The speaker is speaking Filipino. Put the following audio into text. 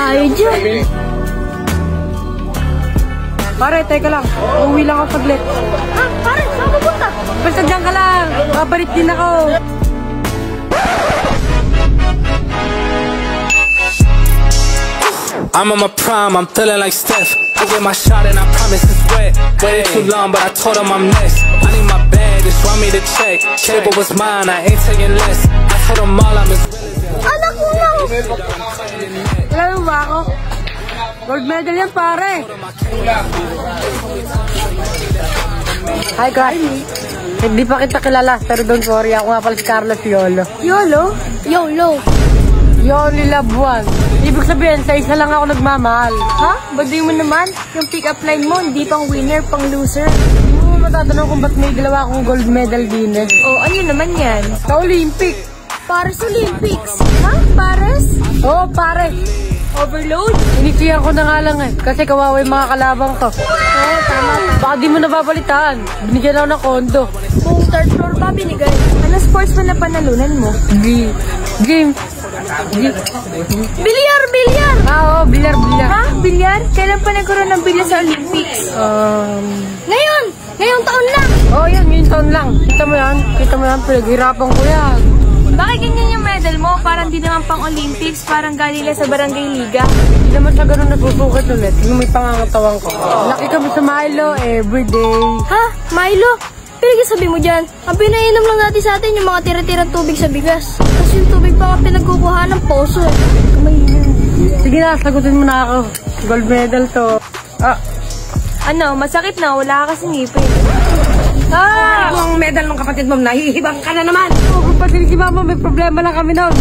tayo dyan. Pare, teka lang. Uuwi lang ako saglit. Ha? Pare, saan pupunta? Basta dyan ka lang. Babalik din ako. I'm on my prime, I'm feeling like Steph. I get my shot and I promise it's wet. Waited too long, but I told him I'm next. I need my bag, just want me to check. Cable was mine, I ain't taking less. I told them all I'm as real as that. Anak mo lang! Alam mo ba ako? Gold medal yan, pare. Hi, guys. Hindi pa kita kilala, pero don't worry. Ako nga pala si Carlos Yolo. YOLO? YOLO. You only love one. Ibig sabihin, sa isa lang ako nagmamahal. Ha? Baduy mo naman. Yung pick-up line mo, hindi pang winner, pang loser. Hindi mo matatanong kung ba't may dalawa akong gold medal din eh. Oh, ano naman yan? Sa Olympic. Paris Olympics. Ha? Paris? Oo, pare. Overload? Initiyan ko na nga lang eh. Kasi kawawa yung mga kalabang ko. Oo, tama. Baka di mo nababalitaan. Binigyan ako ng kondo. Buong third floor pa binigay. Ano sports man na panalunan mo? Game. Bilyar! Bilyar! Oo, bilyar. Ha? Bilyar? Kailan pa nagkaroon ng bilyar sa Olympics? Ngayon! Ngayong taon lang! Oo, yan. Ngayong taon lang. Kita mo yan. Pinaghirapan ko yan. Bakit ganyan yung medal mo? Parang di naman pang Olympics, parang galing lang sa Barangay Liga. Hindi naman siya ganun nasusukit ulit. Yung may pangangatawang ko. Laki kami sa Milo everyday. Ha? Milo? Pero sabi mo dyan, ang pinainom lang natin sa atin yung mga tira-tirang tubig sa bigas. Kasi yung tubig pa nga pinagkukuha ng poso eh. Sige na, sagutin mo na ako. Gold medal to. Ano, masakit na, wala ka kasing ngipin. Ang medal ng kapatid mo, nahihibang ka na naman. Oo, kapatid si mama, may problema lang kami nun.